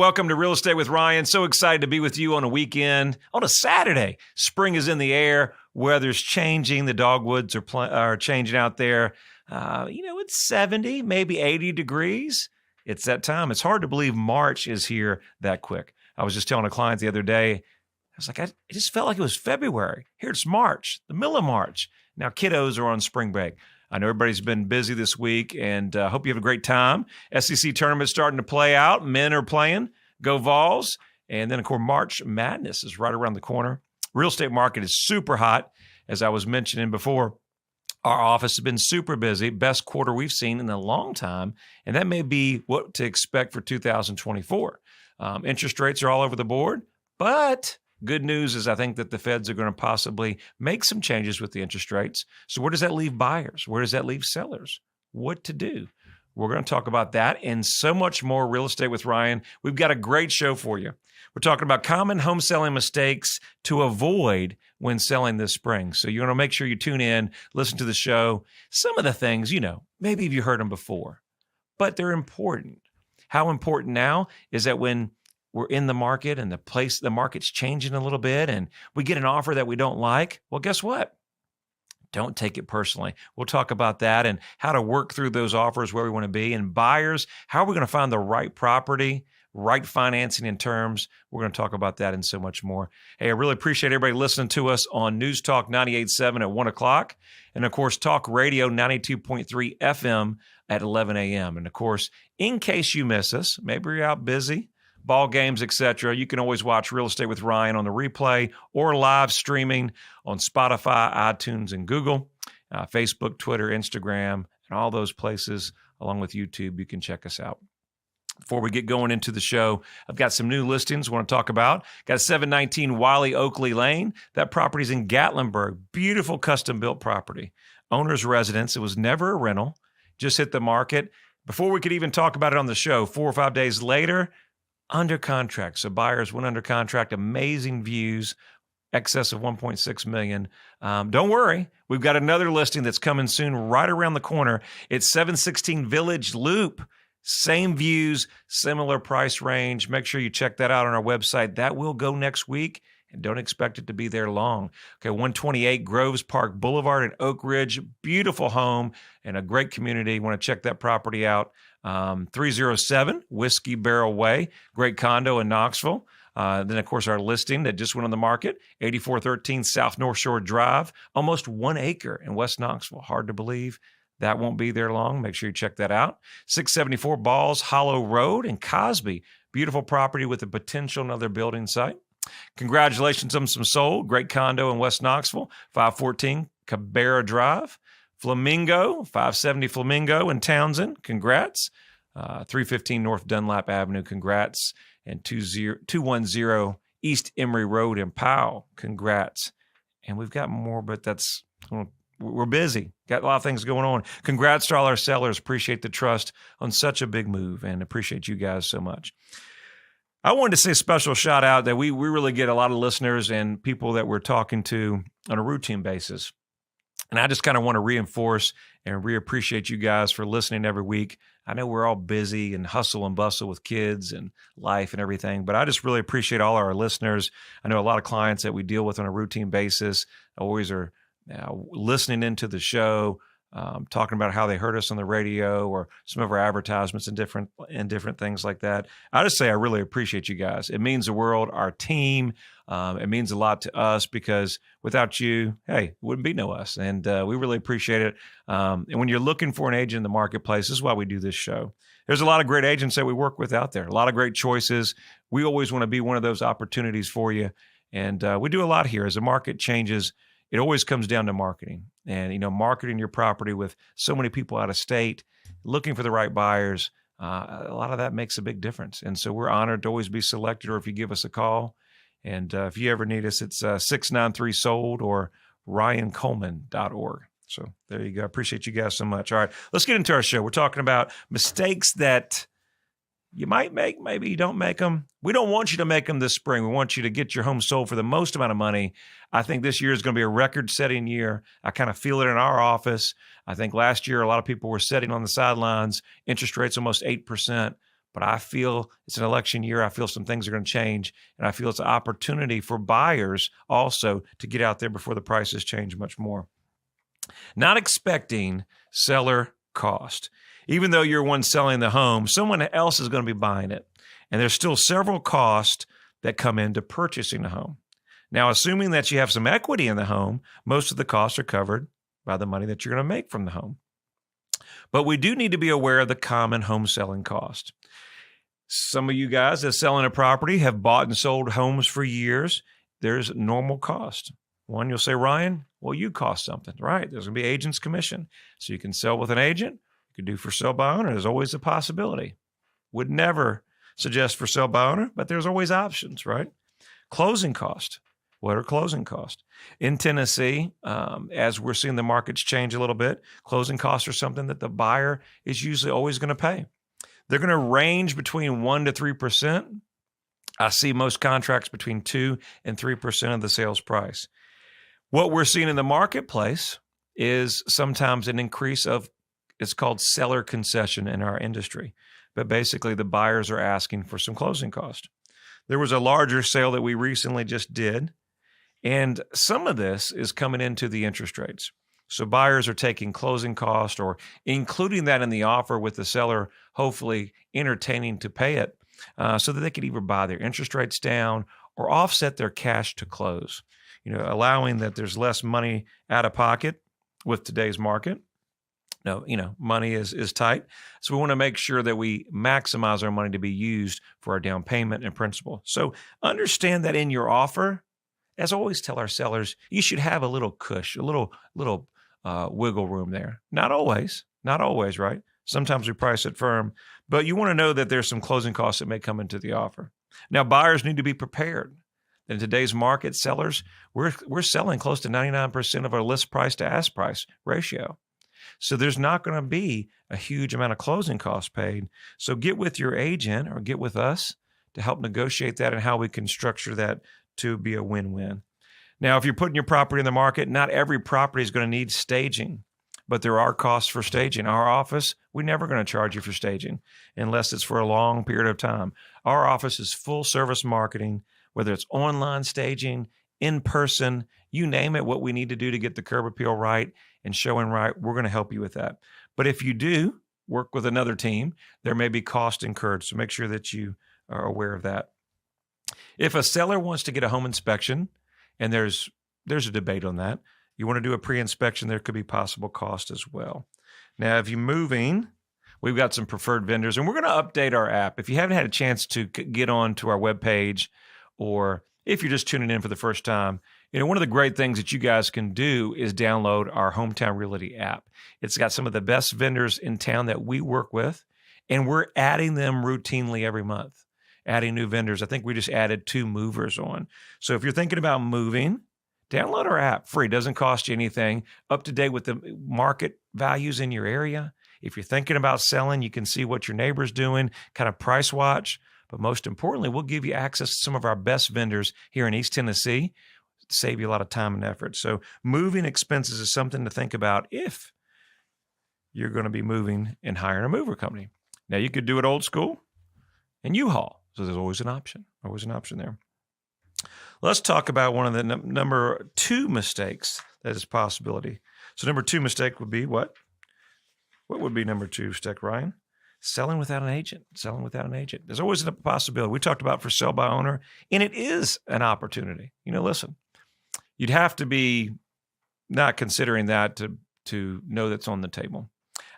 welcome to Real Estate with Ryan. So excited to be with you on a weekend, on a Saturday. Spring is in the air. Weather's changing. The dogwoods are changing out there. It's 70, maybe 80 degrees. It's that time. It's hard to believe March is here that quick. I was just telling a client the other day, I was like, it just felt like it was February. Here it's March, the middle of March. Now kiddos are on spring break. I know everybody's been busy this week, and I hope you have a great time. SEC tournament's starting to play out. Men are playing. Go Vols. And then, of course, March Madness is right around the corner. Real estate market is super hot. As I was mentioning before, our office has been super busy. Best quarter we've seen in a long time, and that may be what to expect for 2024. Interest rates are all over the board, but good news is I think that the Feds are going to possibly make some changes with the interest rates. So where does that leave buyers? Where does that leave sellers? What to do? We're going to talk about that and so much more. Real Estate with Ryan. We've got a great show for you. We're talking about common home selling mistakes to avoid when selling this spring. So you want to make sure you tune in, listen to the show. Some of the things, maybe you heard them before, but they're important. How important now is that when we're in the market and the market's changing a little bit and we get an offer that we don't like, well, guess what? Don't take it personally. We'll talk about that and how to work through those offers where we want to be. And buyers, how are we going to find the right property, right financing and terms? We're going to talk about that and so much more. Hey, I really appreciate everybody listening to us on News Talk 98.7 at 1 o'clock. And, of course, Talk Radio 92.3 FM at 11 a.m. And, of course, in case you miss us, maybe you're out busy, ball games, etc., you can always watch Real Estate with Ryan on the replay or live streaming on Spotify, iTunes, and Google, Facebook, Twitter, Instagram, and all those places, along with YouTube. You can check us out. Before we get going into the show, I've got some new listings I want to talk about. Got a 719 Wiley Oakley Lane. That property's in Gatlinburg. Beautiful custom-built property. Owner's residence. It was never a rental. Just hit the market. Before we could even talk about it on the show, 4 or 5 days later, under contract. So buyers went under contract. Amazing views, excess of $1.6 million. Don't worry. We've got another listing that's coming soon right around the corner. It's 716 Village Loop. Same views, similar price range. Make sure you check that out on our website. That will go next week, and don't expect it to be there long. Okay, 128 Groves Park Boulevard in Oak Ridge. Beautiful home and a great community. You want to check that property out. 307 Whiskey Barrel Way, great condo in Knoxville. Then, of course, our listing that just went on the market, 8413 South North Shore Drive, almost 1 acre in West Knoxville. Hard to believe. That won't be there long. Make sure you check that out. 674 Balls Hollow Road in Cosby. Beautiful property with a potential another building site. Congratulations on some sold. Great condo in West Knoxville, 514 Cabrera Drive. Flamingo, 570 Flamingo in Townsend. Congrats. 315 North Dunlap Avenue. Congrats. And 210 East Emory Road in Powell. Congrats. And we've got more, but we're busy. Got a lot of things going on. Congrats to all our sellers. Appreciate the trust on such a big move and appreciate you guys so much. I wanted to say a special shout out that we really get a lot of listeners and people that we're talking to on a routine basis. And I just kind of want to reinforce and reappreciate you guys for listening every week. I know we're all busy and hustle and bustle with kids and life and everything, but I just really appreciate all our listeners. I know a lot of clients that we deal with on a routine basis always are listening into the show, talking about how they heard us on the radio or some of our advertisements and different things like that. I just say I really appreciate you guys. It means the world. Our team, it means a lot to us because without you, hey, it wouldn't be no us. And we really appreciate it. And when you're looking for an agent in the marketplace, this is why we do this show. There's a lot of great agents that we work with out there, a lot of great choices. We always want to be one of those opportunities for you. And we do a lot here. As the market changes, it always comes down to marketing and, marketing your property with so many people out of state, looking for the right buyers. A lot of that makes a big difference. And so we're honored to always be selected, or if you give us a call. And if you ever need us, it's 693-SOLD or RyanColeman.org. So there you go. I appreciate you guys so much. All right, let's get into our show. We're talking about mistakes that you might make, maybe you don't make them. We don't want you to make them this spring. We want you to get your home sold for the most amount of money. I think this year is going to be a record-setting year. I kind of feel it in our office. I think last year a lot of people were sitting on the sidelines, interest rates almost 8%. but I feel it's an election year. I feel some things are going to change, and I feel it's an opportunity for buyers also to get out there before the prices change much more. Not expecting seller cost. Even though you're one selling the home, someone else is going to be buying it. And there's still several costs that come into purchasing the home. Now, assuming that you have some equity in the home, most of the costs are covered by the money that you're going to make from the home. But we do need to be aware of the common home selling cost. Some of you guys that selling a property have bought and sold homes for years. There's normal cost. One, you'll say, Ryan, well, you cost something, right? There's going to be agent's commission. So you can sell with an agent. You can do for sale by owner. There's always a possibility. Would never suggest for sale by owner, but there's always options, right? Closing cost. What are closing costs? In Tennessee, as we're seeing the markets change a little bit, closing costs are something that the buyer is usually always going to pay. They're going to range between 1% to 3%. I see most contracts between 2% and 3% of the sales price. What we're seeing in the marketplace is sometimes an increase of, it's called seller concession in our industry. But basically, the buyers are asking for some closing cost. There was a larger sale that we recently just did, and some of this is coming into the interest rates. So buyers are taking closing cost or including that in the offer with the seller, hopefully entertaining to pay it so that they could either buy their interest rates down or offset their cash to close, allowing that there's less money out of pocket with today's market. No, money is tight. So we want to make sure that we maximize our money to be used for our down payment and principal. So understand that in your offer, as I always tell our sellers, you should have a little cush, a little wiggle room there. Not always, right? Sometimes we price it firm, but you want to know that there's some closing costs that may come into the offer. Now, buyers need to be prepared. In today's market, sellers, we're selling close to 99% of our list price to ask price ratio. So there's not going to be a huge amount of closing costs paid. So get with your agent or get with us to help negotiate that and how we can structure that to be a win-win. Now, if you're putting your property in the market, not every property is going to need staging, but there are costs for staging. Our office, we're never going to charge you for staging unless it's for a long period of time. Our office is full service marketing, whether it's online staging, in person, you name it, what we need to do to get the curb appeal right and showing right, we're going to help you with that. But if you do work with another team, there may be cost incurred. So make sure that you are aware of that. If a seller wants to get a home inspection, and there's a debate on that, you want to do a pre-inspection, there could be possible cost as well. Now, if you're moving, we've got some preferred vendors, and we're going to update our app. If you haven't had a chance to get on to our webpage, or if you're just tuning in for the first time, one of the great things that you guys can do is download our Hometown Realty app. It's got some of the best vendors in town that we work with, and we're adding them routinely every month, adding new vendors. I think we just added 2 movers on. So if you're thinking about moving, download our app. Free, doesn't cost you anything. Up to date with the market values in your area. If you're thinking about selling, you can see what your neighbor's doing, kind of price watch. But most importantly, we'll give you access to some of our best vendors here in East Tennessee, save you a lot of time and effort. So moving expenses is something to think about if you're going to be moving and hiring a mover company. Now, you could do it old school and U-Haul. So there's always an option there. Let's talk about one of the number 2 mistakes that is a possibility. So number 2 mistake would be what? What would be number 2 mistake, Ryan? Selling without an agent. There's always a possibility. We talked about for sale by owner, and it is an opportunity. Listen, you'd have to be not considering that to know that's on the table.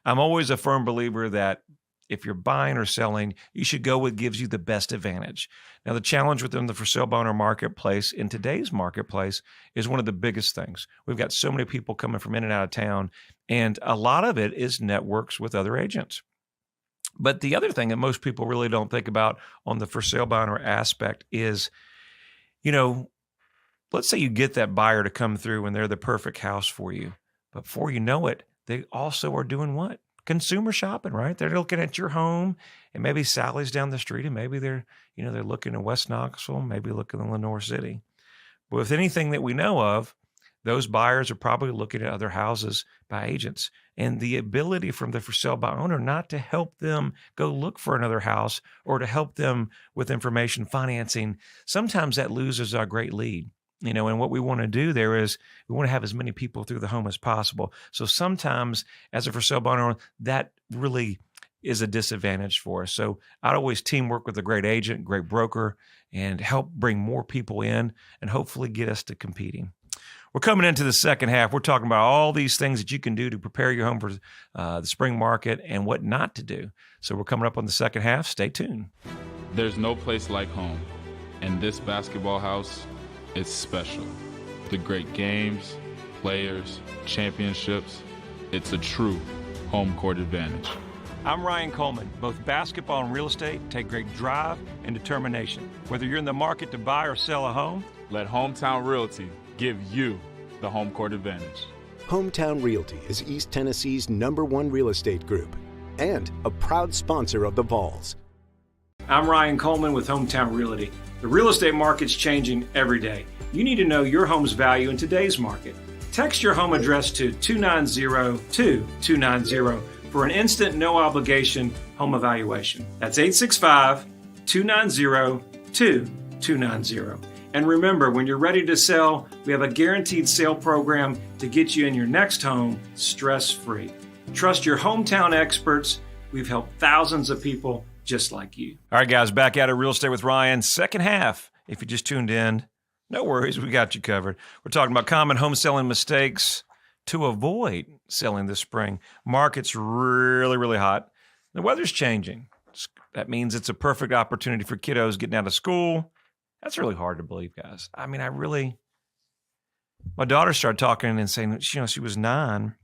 I'm always a firm believer that if you're buying or selling, you should go with gives you the best advantage. Now, the challenge within the for sale by owner marketplace in today's marketplace is one of the biggest things. We've got so many people coming from in and out of town, and a lot of it is networks with other agents. But the other thing that most people really don't think about on the for sale by owner aspect is, let's say you get that buyer to come through and they're the perfect house for you. But before you know it, they also are doing what? Consumer shopping, right? They're looking at your home, and maybe Sally's down the street, and maybe they're looking in West Knoxville, maybe looking in Lenore City. But with anything that we know of, those buyers are probably looking at other houses by agents. And the ability from the for sale by owner not to help them go look for another house or to help them with information financing, sometimes that loses our great lead. And what we want to do there is we want to have as many people through the home as possible. So sometimes as a for sale by owner, that really is a disadvantage for us. So I'd always teamwork with a great agent, great broker, and help bring more people in and hopefully get us to competing. We're coming into the second half. We're talking about all these things that you can do to prepare your home for the spring market and what not to do. So we're coming up on the second half. Stay tuned. There's no place like home, and this basketball house is special. The great games, players, championships, it's a true home court advantage. I'm Ryan Coleman. Both basketball and real estate take great drive and determination. Whether you're in the market to buy or sell a home, let Hometown Realty give you the home court advantage. Hometown Realty is East Tennessee's #1 real estate group and a proud sponsor of the Vols. I'm Ryan Coleman with Hometown Realty. The real estate market's changing every day. You need to know your home's value in today's market. Text your home address to 290-2290 for an instant, no-obligation home evaluation. That's 865-290-2290. And remember, when you're ready to sell, we have a guaranteed sale program to get you in your next home stress-free. Trust your hometown experts. We've helped thousands of people just like you. All right, guys, back out of Real Estate with Ryan. Second half, if you just tuned in, no worries, we got you covered. We're talking about common home selling mistakes to avoid selling this spring. Market's really, really hot. The weather's changing. That means it's a perfect opportunity for kiddos getting out of school. That's really hard to believe, guys. I mean, my daughter started talking and saying, she was 9.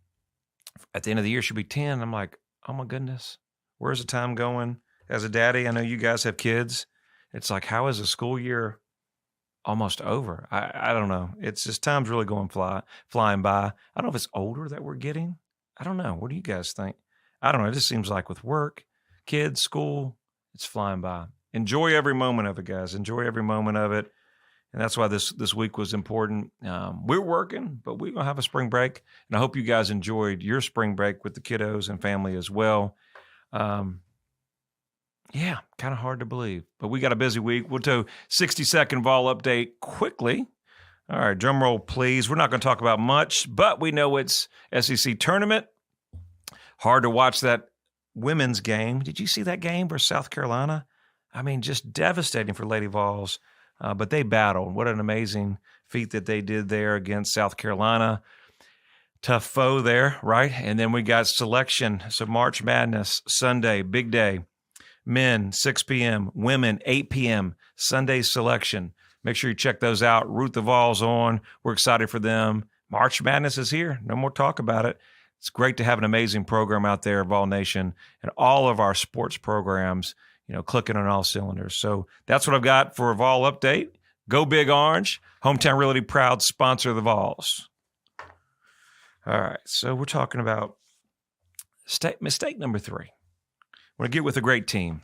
At the end of the year, she'll be 10. I'm like, oh my goodness, where's the time going? As a daddy, I know you guys have kids. It's like, how is the school year almost over? I don't know. It's just time's really going flying by. I don't know if it's older that we're getting. I don't know. What do you guys think? I don't know. It just seems like with work, kids, school, it's flying by. Enjoy every moment of it, guys. Enjoy every moment of it. And that's why this week was important. We're working, but we're going to have a spring break. And I hope you guys enjoyed your spring break with the kiddos and family as well. Yeah, kind of hard to believe. But we got a busy week. We'll do 60-second vol update quickly. All right, drum roll, please. We're not going to talk about much, but we know it's SEC tournament. Hard to watch that women's game. Did you see that game versus South Carolina? I mean, just devastating for Lady Vols. But they battled. What an amazing feat that they did there against South Carolina. Tough foe there, right? And then we got selection. So March Madness, Sunday, big day. Men, 6 p.m. Women, 8 p.m. Sunday selection. Make sure you check those out. Root the Vols on. We're excited for them. March Madness is here. No more talk about it. It's great to have an amazing program out there, Vol Nation, and all of our sports programs, clicking on all cylinders. So that's what I've got for a Vol update. Go Big Orange. Hometown Realty, proud sponsor of the Vols. All right, so we're talking about mistake number 3. Want to get with a great team.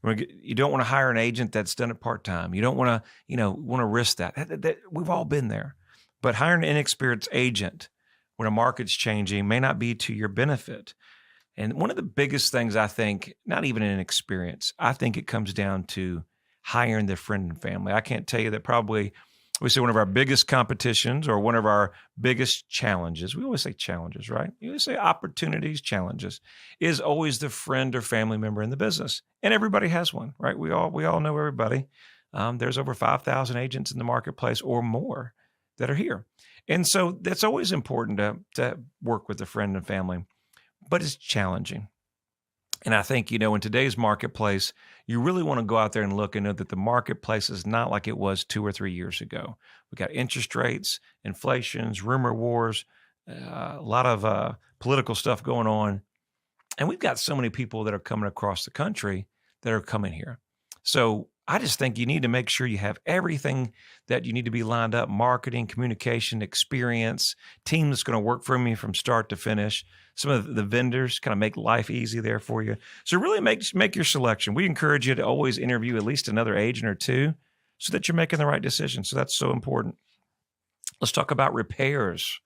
You don't want to hire an agent that's done it part-time. You don't want to risk that. We've all been there. But hiring an inexperienced agent when a market's changing may not be to your benefit. And one of the biggest things I think, not even in experience, I think it comes down to hiring their friend and family. I can't tell you that probably we say one of our biggest competitions or one of our biggest challenges, we always say challenges, right? You always say opportunities, challenges, is always the friend or family member in the business. And everybody has one, right? We all know everybody. There's over 5,000 agents in the marketplace or more that are here. And so that's always important to work with a friend and family, but it's challenging. And I think, in today's marketplace, you really want to go out there and look and know that the marketplace is not like it was 2 or 3 years ago. We got interest rates, inflations, rumor wars, a lot of political stuff going on. And we've got so many people that are coming across the country that are coming here. So I just think you need to make sure you have everything that you need to be lined up: marketing, communication, experience, team that's going to work for you from start to finish. Some of the vendors kind of make life easy there for you. So really make your selection. We encourage you to always interview at least another agent or two so that you're making the right decision. So that's so important. Let's talk about repairs,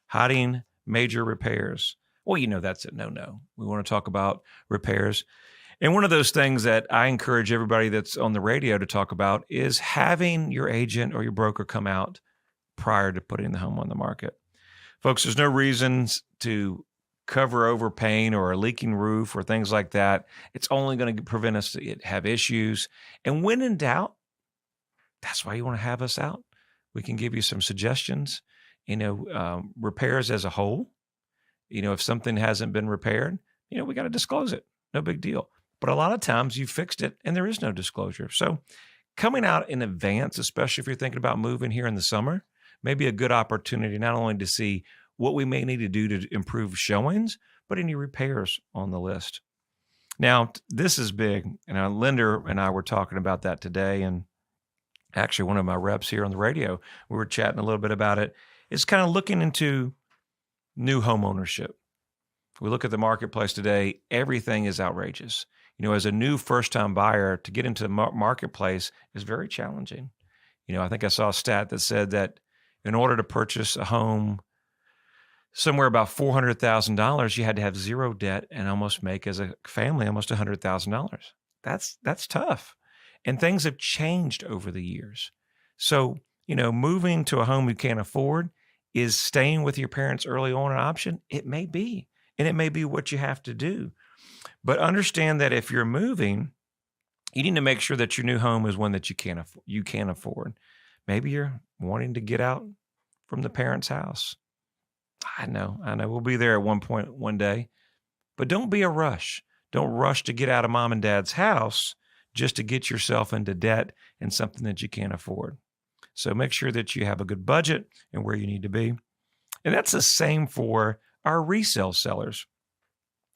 hiding major repairs. Well, that's a no-no. We want to talk about repairs. And one of those things that I encourage everybody that's on the radio to talk about is having your agent or your broker come out prior to putting the home on the market. Folks, there's no reasons to cover over paint or a leaking roof or things like that. It's only going to prevent us to have issues. And when in doubt, that's why you want to have us out. We can give you some suggestions, repairs as a whole. If something hasn't been repaired, we got to disclose it. No big deal. But a lot of times you fixed it and there is no disclosure. So coming out in advance, especially if you're thinking about moving here in the summer, may be a good opportunity not only to see what we may need to do to improve showings, but any repairs on the list. Now, this is big. And Linda and I were talking about that today. And actually, one of my reps here on the radio, we were chatting a little bit about it. It's kind of looking into new home ownership. We look at the marketplace today, everything is outrageous. As a new first-time buyer, to get into the marketplace is very challenging. I think I saw a stat that said that in order to purchase a home somewhere about $400,000, you had to have zero debt and almost make, as a family, almost $100,000. That's tough. And things have changed over the years. So, moving to a home you can't afford, is staying with your parents early on an option? It may be, and it may be what you have to do. But understand that if you're moving, you need to make sure that your new home is one that you can afford. Maybe you're wanting to get out from the parents' house. I know. We'll be there at one point one day. But don't be a rush. Don't rush to get out of mom and dad's house just to get yourself into debt and something that you can't afford. So make sure that you have a good budget and where you need to be. And that's the same for our resale sellers.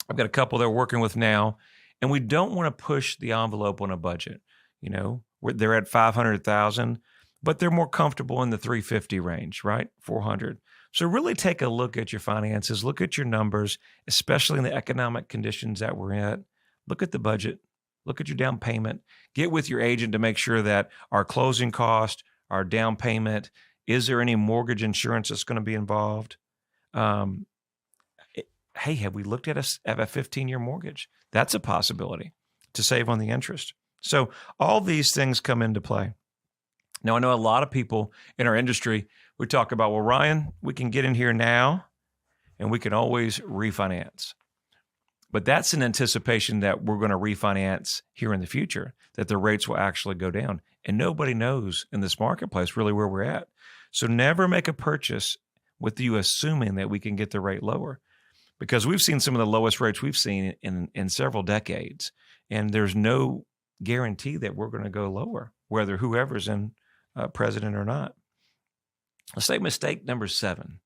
I've got a couple they're working with now, and we don't want to push the envelope on a budget. They're at $500,000, but they're more comfortable in the $350 range, right? $400. So really take a look at your finances, look at your numbers, especially in the economic conditions that we're in. Look at the budget, look at your down payment, get with your agent to make sure that our closing cost, our down payment, is there any mortgage insurance that's going to be involved? Hey, have we looked at a 15-year mortgage? That's a possibility to save on the interest. So all these things come into play. Now, I know a lot of people in our industry, we talk about, well, Ryan, we can get in here now and we can always refinance. But that's an anticipation that we're going to refinance here in the future, that the rates will actually go down. And nobody knows in this marketplace really where we're at. So never make a purchase with you assuming that we can get the rate lower, because we've seen some of the lowest rates we've seen in several decades. And there's no guarantee that we're going to go lower, whether whoever's in president or not. Let's say mistake number 7,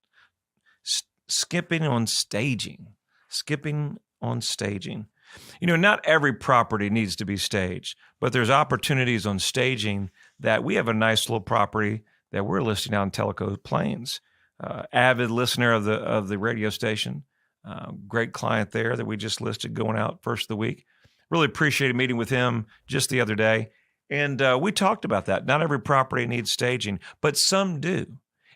skipping on staging. Not every property needs to be staged, but there's opportunities on staging that we have a nice little property that we're listing out in Tellico Plains. Avid listener of the radio station, great client there that we just listed going out first of the week. Really appreciated meeting with him just the other day. And we talked about that. Not every property needs staging, but some do.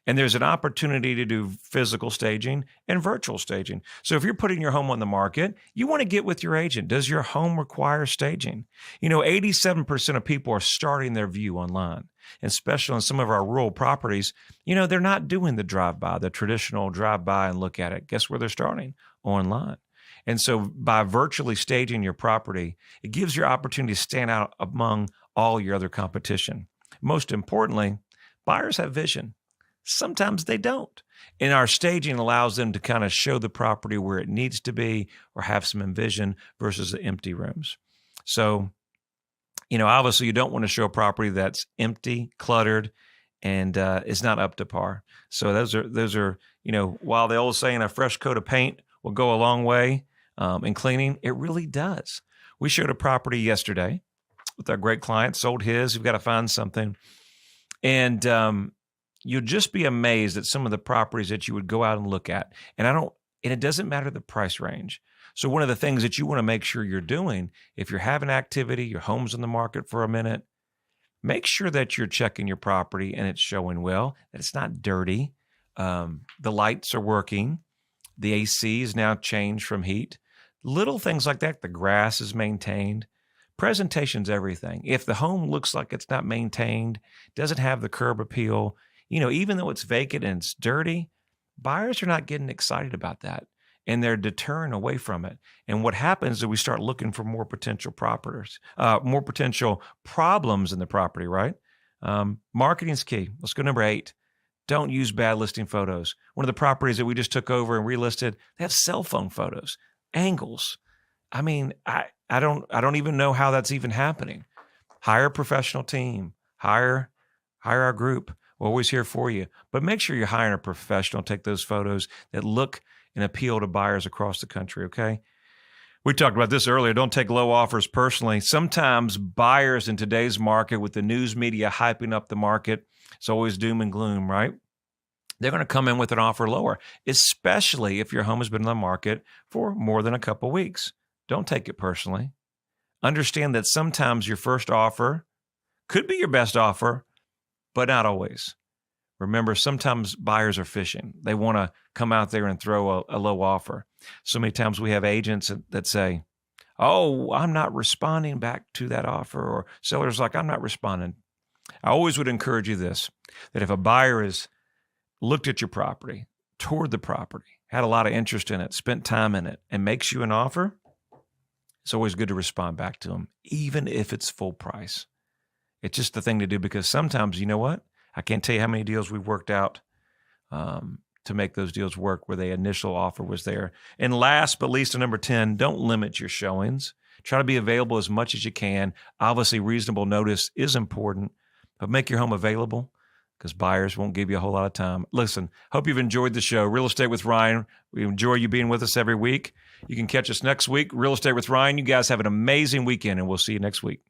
And there's an opportunity to do physical staging and virtual staging. So if you're putting your home on the market, you want to get with your agent. Does your home require staging? 87% of people are starting their view online, and especially on some of our rural properties. They're not doing the drive-by, the traditional drive-by and look at it. Guess where they're starting? Online. And so by virtually staging your property, it gives you opportunity to stand out among all your other competition. Most importantly, buyers have vision. Sometimes they don't. And our staging allows them to kind of show the property where it needs to be or have some envision versus the empty rooms. So, obviously you don't want to show a property that's empty, cluttered, and is not up to par. So those are, while the old saying a fresh coat of paint will go a long way in cleaning, it really does. We showed a property yesterday with our great client, sold his. We've got to find something. And you'll just be amazed at some of the properties that you would go out and look at. And it doesn't matter the price range. So one of the things that you want to make sure you're doing, if you're having activity, your home's on the market for a minute, make sure that you're checking your property and it's showing well, that it's not dirty. The lights are working. The AC is now changed from heat. Little things like that. The grass is maintained. Presentation's everything. If the home looks like it's not maintained, doesn't have the curb appeal, even though it's vacant and it's dirty, buyers are not getting excited about that, and they're deterring away from it. And what happens is we start looking for more potential properties, more potential problems in the property, right? Marketing is key. Let's go number 8. Don't use bad listing photos. One of the properties that we just took over and relisted, they have cell phone photos, angles. I mean, I don't even know how that's even happening. Hire a professional team. Hire our group. We're always here for you. But make sure you're hiring a professional. Take those photos that look and appeal to buyers across the country, okay? We talked about this earlier. Don't take low offers personally. Sometimes buyers in today's market, with the news media hyping up the market, it's always doom and gloom, right? They're going to come in with an offer lower, especially if your home has been on the market for more than a couple weeks. Don't take it personally. Understand that sometimes your first offer could be your best offer, but not always. Remember, sometimes buyers are fishing. They want to come out there and throw a low offer. So many times we have agents that say, oh, I'm not responding back to that offer, or sellers like, I'm not responding. I always would encourage you this, that if a buyer has looked at your property, toured the property, had a lot of interest in it, spent time in it, and makes you an offer, it's always good to respond back to them, even if it's full price. It's just the thing to do, because sometimes, you know what? I can't tell you how many deals we've worked out to make those deals work where the initial offer was there. And last but least, number 10, don't limit your showings. Try to be available as much as you can. Obviously, reasonable notice is important, but make your home available, because buyers won't give you a whole lot of time. Listen, hope you've enjoyed the show. Real Estate with Ryan. We enjoy you being with us every week. You can catch us next week. Real Estate with Ryan. You guys have an amazing weekend, and we'll see you next week.